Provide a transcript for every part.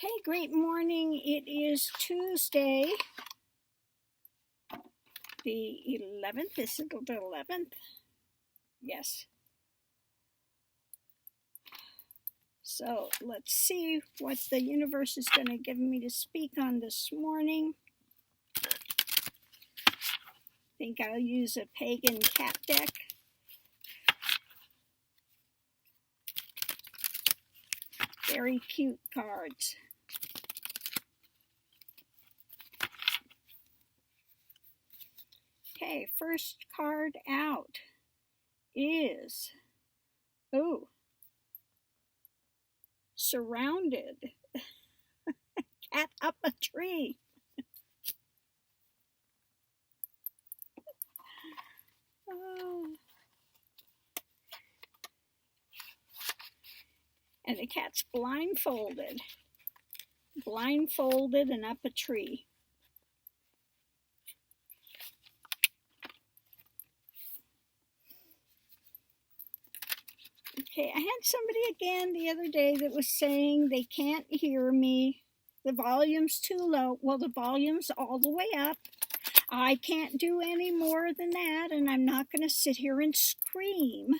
Okay, great morning. It is Tuesday, the 11th. Is it the 11th? Yes. So let's see what the universe is going to give me to speak on this morning. I think I'll use a pagan cat deck. Very cute cards. Okay, first card out is, surrounded. Cat up a tree. Oh. And the cat's blindfolded and up a tree. Okay, I had somebody again the other day that was saying they can't hear me. The volume's too low. Well, the volume's all the way up. I can't do any more than that, and I'm not going to sit here and scream.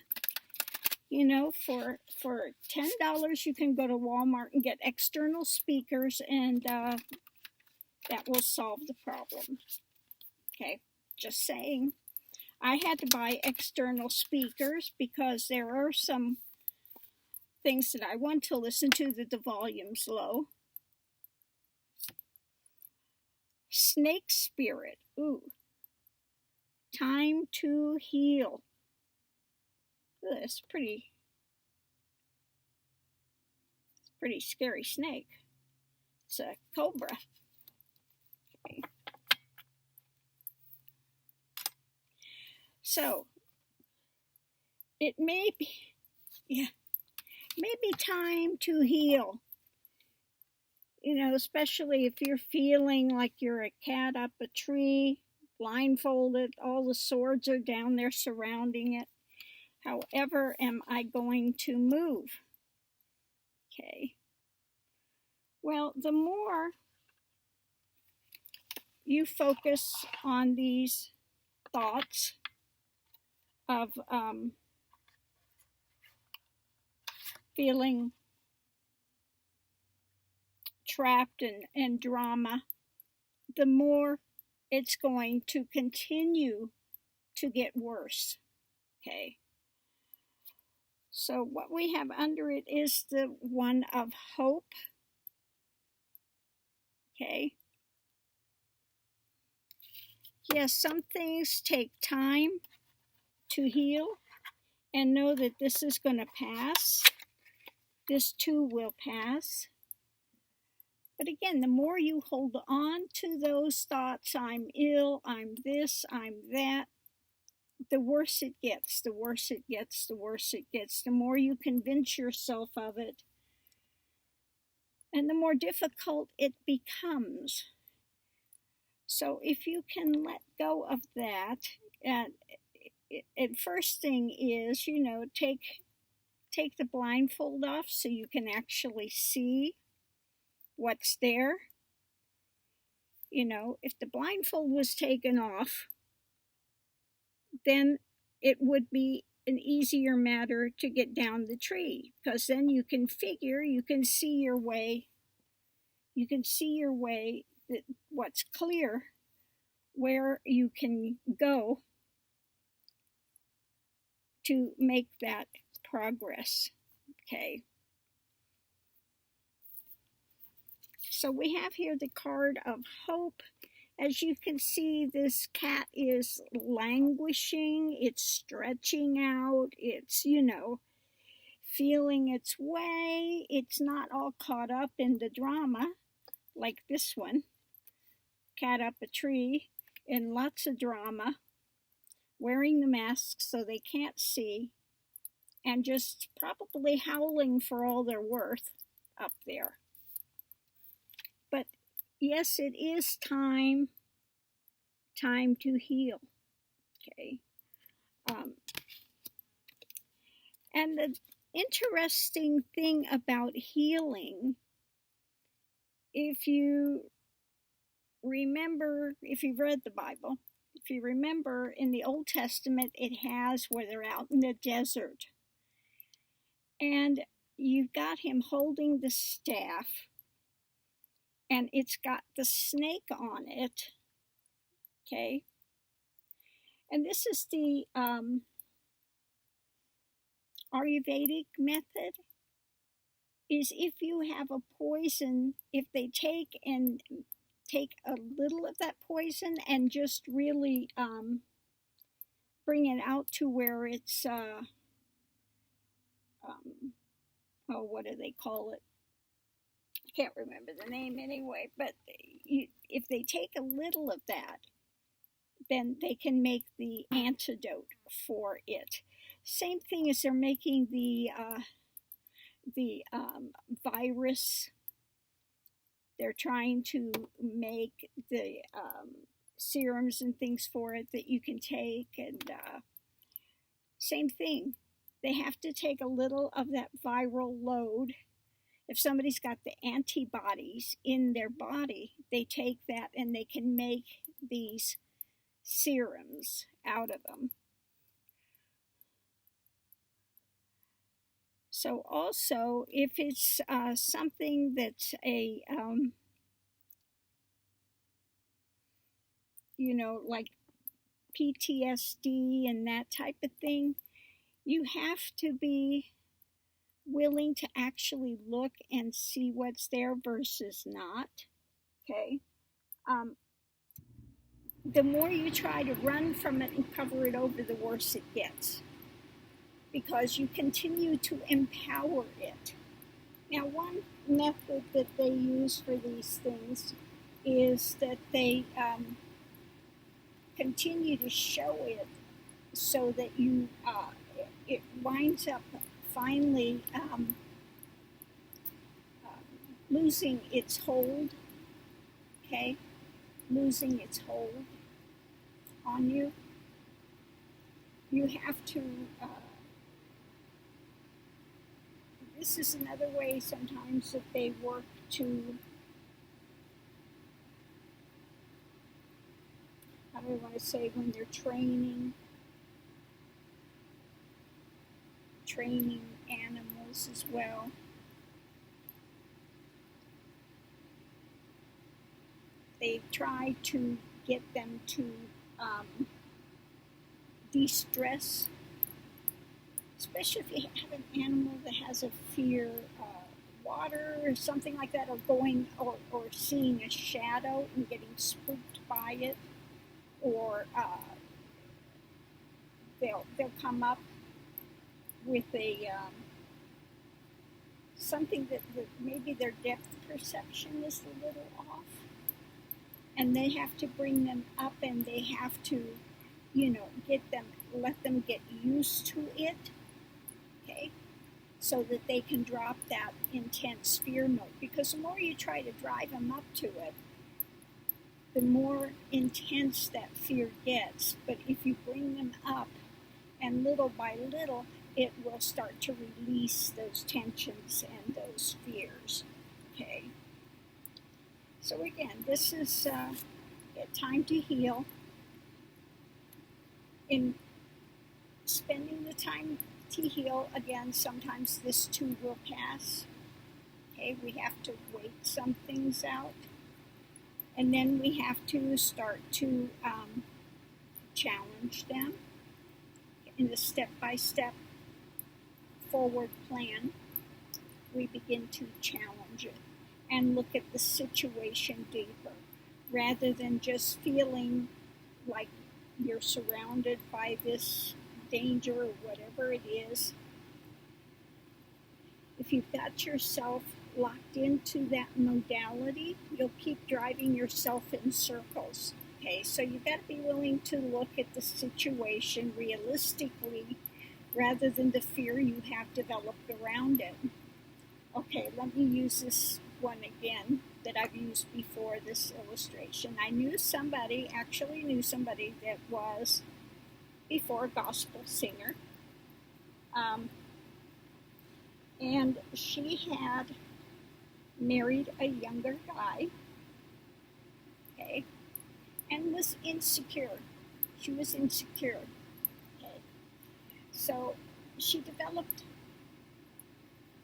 You know, for $10, you can go to Walmart and get external speakers, and that will solve the problem. Okay, just saying. I had to buy external speakers because there are some things that I want to listen to that the volume's low. Snake spirit. Ooh. Time to heal. Ooh, that's pretty scary snake. It's a cobra. Okay. So it may be time to heal. You know, especially if you're feeling like you're a cat up a tree, blindfolded, all the swords are down there surrounding it. However, am I going to move? Okay. Well, the more you focus on these thoughts of feeling trapped in drama, the more it's going to continue to get worse. Okay. So what we have under it is the one of hope. Okay. Yes, some things take time to heal, and know that this is going to pass. This too will pass. But again, the more you hold on to those thoughts, I'm ill, I'm this, I'm that, the worse it gets, the worse it gets, the worse it gets. The more you convince yourself of it, and the more difficult it becomes. So if you can let go of that, and first thing is, you know, take the blindfold off so you can actually see what's there. You know, if the blindfold was taken off, then it would be an easier matter to get down the tree, because then you can figure, you can see your way, that what's clear, where you can go to make that progress. Okay. So we have here the card of hope. As you can see, this cat is languishing, it's stretching out, it's, you know, feeling its way. It's not all caught up in the drama like this one, cat up a tree, in lots of drama, wearing the mask so they can't see, and just probably howling for all they're worth up there. But yes, it is time to heal. Okay. And the interesting thing about healing if you remember, if you've read the Bible, if you remember in the Old Testament, it has where they're out in the desert. And you've got him holding the staff, and it's got the snake on it. Okay. And this is the Ayurvedic method. Is if you have a poison, if they take a little of that poison and just really bring it out to where it's what do they call it? I can't remember the name anyway, but if they take a little of that, then they can make the antidote for it. Same thing as they're making the virus. They're trying to make the serums and things for it that you can take, and same thing. They have to take a little of that viral load. If somebody's got the antibodies in their body, they take that and they can make these serums out of them. So also, if it's something that's a, like PTSD and that type of thing, you have to be willing to actually look and see what's there versus not. Okay. The more you try to run from it and cover it over, the worse it gets, because you continue to empower it. Now, one method that they use for these things is that they continue to show it so that it winds up finally losing its hold, okay? Losing its hold on you. You have to, this is another way sometimes that they work to, how do I want to say, when they're training animals as well. They try to get them to de-stress, especially if you have an animal that has a fear of water or something like that, or going or seeing a shadow and getting spooked by it, or they'll come up with a something that maybe their depth perception is a little off, and they have to bring them up, and they have to, let them get used to it, okay, so that they can drop that intense fear mode. Because the more you try to drive them up to it, the more intense that fear gets. But if you bring them up, and little by little, it will start to release those tensions and those fears, okay? So again, this is a time to heal. In spending the time to heal, again, sometimes this too will pass. Okay, we have to wait some things out. And then we have to start to challenge them in a step-by-step forward plan. We begin to challenge it and look at the situation deeper, rather than just feeling like you're surrounded by this danger or whatever it is. If you've got yourself locked into that modality, you'll keep driving yourself in circles. Okay, so you've got to be willing to look at the situation realistically, rather than the fear you have developed around it. Okay, let me use this one again that I've used before, this illustration. I actually knew somebody that was before a gospel singer. And she had married a younger guy, okay, and was insecure. She was insecure, okay. So she developed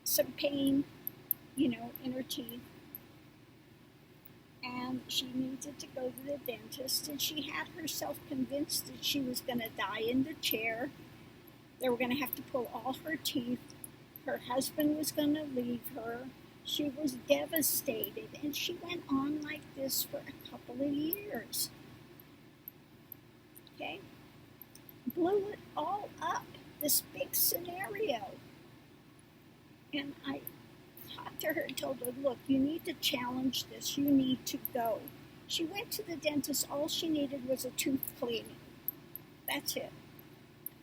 some pain, in her teeth, and she needed to go to the dentist, and she had herself convinced that she was going to die in the chair. They were going to have to pull all her teeth. Her husband was going to leave her. She was devastated, and she went on like this for a couple of years. Okay? Blew it all up, this big scenario. And I talked to her and told her, look, you need to challenge this. You need to go. She went to the dentist. All she needed was a tooth cleaning. That's it.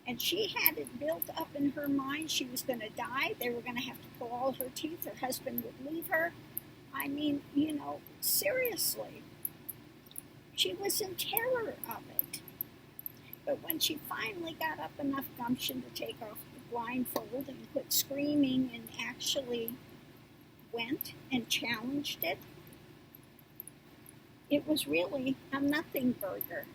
And she had it built up in her mind she was going to die. They were going to have to pull all her teeth. Her husband would leave her. I mean, seriously. She was in terror of it. But when she finally got up enough gumption to take off the blindfold and quit screaming and actually went and challenged it, it was really a nothing burger.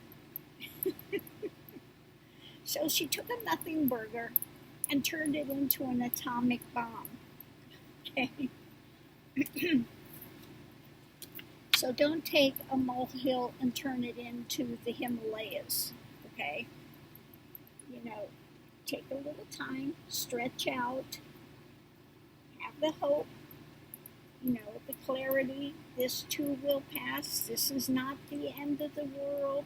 So she took a nothing burger and turned it into an atomic bomb. Okay? So don't take a molehill and turn it into the Himalayas. Okay? Take a little time, stretch out, have the hope, the clarity. This too will pass. This is not the end of the world.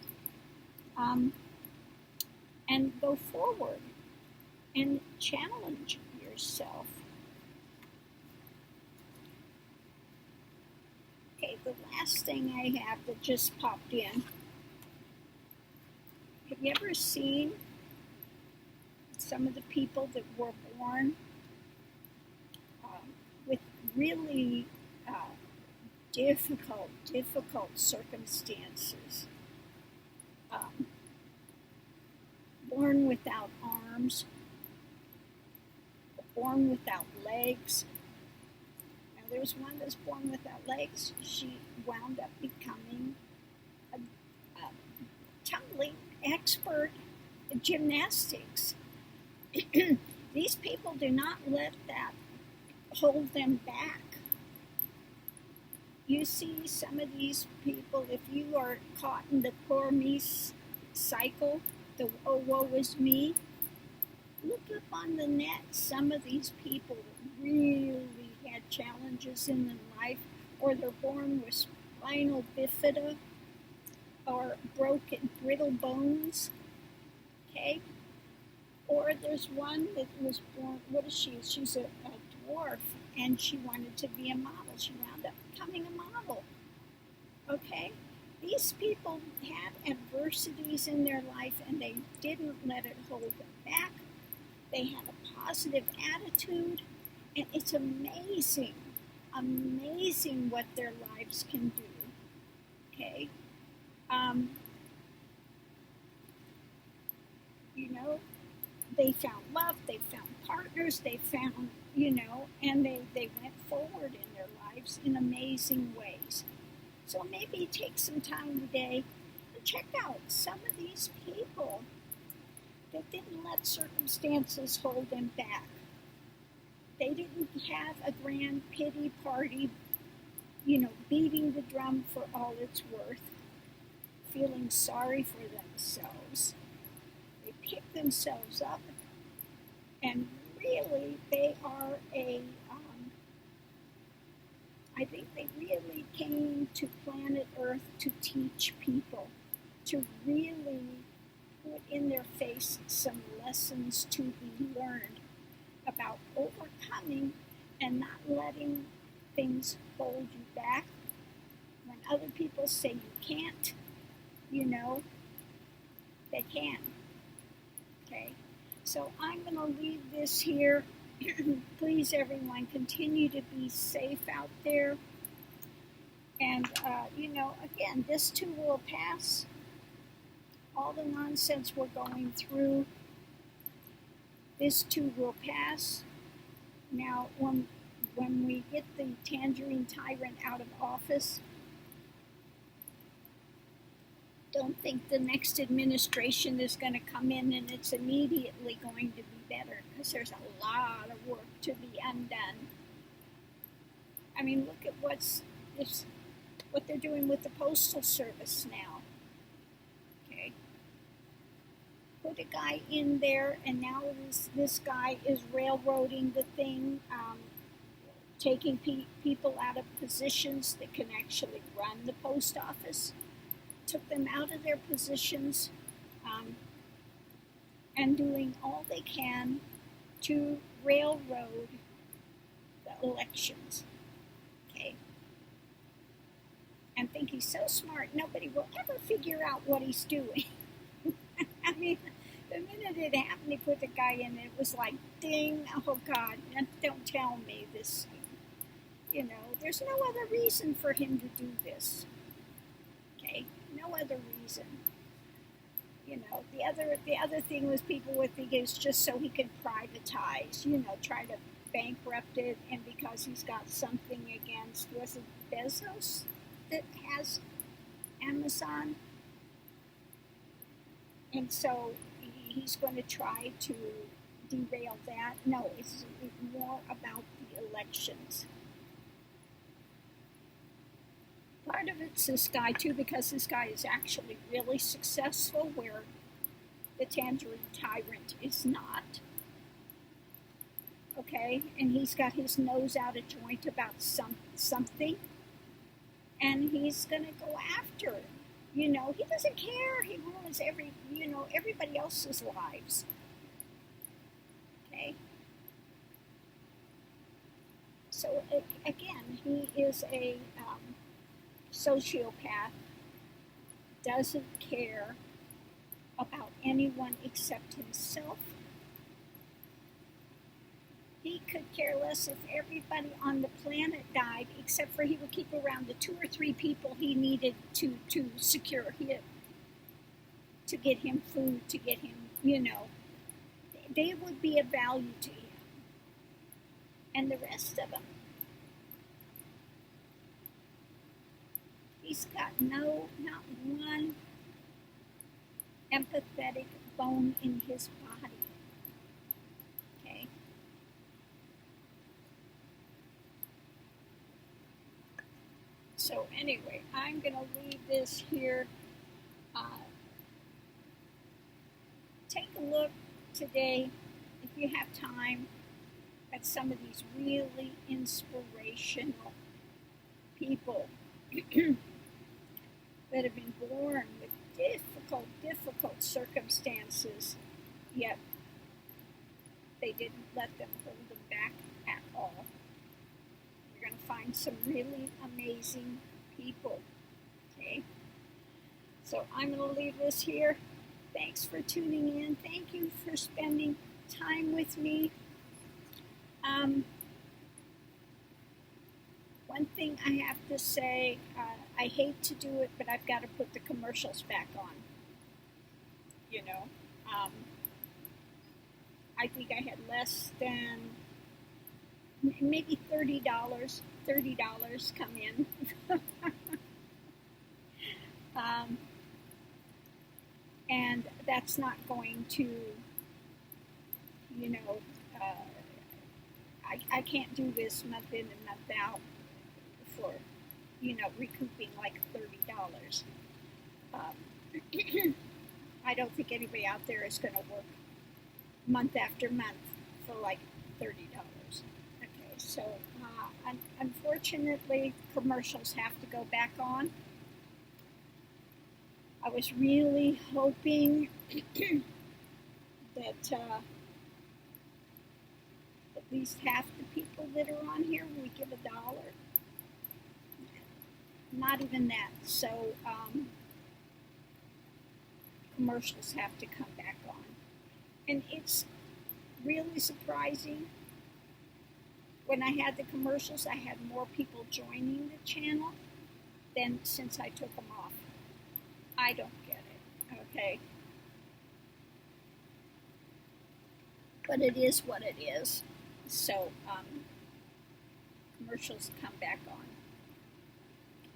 And go forward and challenge yourself. Okay, the last thing I have that just popped in. Have you ever seen some of the people that were born with really difficult circumstances? Born without arms, born without legs. Now, there's one that's born without legs. She wound up becoming a tumbling expert in gymnastics. These people do not let that hold them back. You see some of these people, if you are caught in the poor me cycle, the oh woe is me, look up on the net. Some of these people really had challenges in their life, or they're born with spinal bifida or broken, brittle bones. Okay? Or there's one that was born, what is she? She's a dwarf, and she wanted to be a model. She wound up becoming a model. Okay? These people had adversities in their life, and they didn't let it hold them back. They had a positive attitude, and it's amazing what their lives can do. Okay? They found love, they found partners, they found, and they went forward in their lives in amazing ways. So maybe take some time today and check out some of these people that didn't let circumstances hold them back. They didn't have a grand pity party, beating the drum for all it's worth, feeling sorry for themselves. They pick themselves up, and really they are I think they really came to planet Earth to teach people, to really put in their face some lessons to be learned about overcoming and not letting things hold you back. When other people say you can't, they can. Okay? So I'm going to leave this here. Please, everyone, continue to be safe out there. And, again, this too will pass. All the nonsense we're going through, this too will pass. Now, when when we get the tangerine tyrant out of office, don't think the next administration is going to come in and it's immediately going to be better, because there's a lot of work to be undone. I mean, look at what they're doing with the Postal Service now. Okay, put a guy in there, and now this guy is railroading the thing, taking people out of positions that can actually run the post office. Took them out of their positions, and doing all they can to railroad the elections. Okay, and think he's so smart, nobody will ever figure out what he's doing. I mean, the minute it happened, he put the guy in, and it was like, ding, oh God, don't tell me this. You know, there's no other reason for him to do this. Okay, no other reason. You know, the other thing was people would think it's just so he could privatize, you know, try to bankrupt it, and because he's got something against, was it Bezos that has Amazon? And so he's going to try to derail that. No, it's more about the elections. Part of it's this guy too, because this guy is actually really successful, where the tangerine tyrant is not. Okay, and he's got his nose out of joint about something, and he's gonna go after him. You know, he doesn't care. He ruins everybody else's lives. Okay. So again, he is a sociopath, doesn't care about anyone except himself. He could care less if everybody on the planet died, except for he would keep around the 2 or 3 people he needed to secure him, to get him food, to get him, you know, they would be of value to him. And the rest of them, he's got not one empathetic bone in his body. Okay? So anyway, I'm going to leave this here. Take a look today, if you have time, at some of these really inspirational people that have been born with difficult circumstances, yet they didn't let them hold them back at all. You're going to find some really amazing people. Okay? So I'm going to leave this here. Thanks for tuning in. Thank you for spending time with me. One thing I have to say, I hate to do it, but I've got to put the commercials back on. You know, I think I had less than maybe $30 come in. And that's not going to, you know, I can't do this month in and month out for, you know, recouping like $30. I don't think anybody out there is going to work month after month for like $30. Okay, so unfortunately, commercials have to go back on. I was really hoping that at least half the people that are on here would give $1. Not even that. So commercials have to come back on. And it's really surprising. When I had the commercials, I had more people joining the channel than since I took them off. I don't get it, okay? But it is what it is. So, commercials come back on.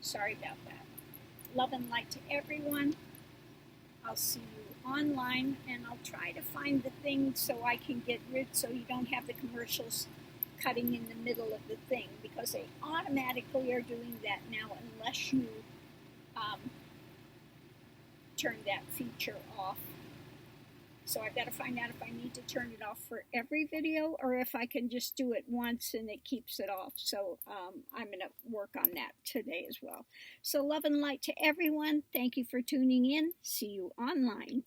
Sorry about that. Love and light to everyone. I'll see you online, and I'll try to find the thing so I can get rid, so you don't have the commercials cutting in the middle of the thing, because they automatically are doing that now unless you turn that feature off. So I've got to find out if I need to turn it off for every video or if I can just do it once and it keeps it off. So I'm going to work on that today as well. So love and light to everyone. Thank you for tuning in. See you online.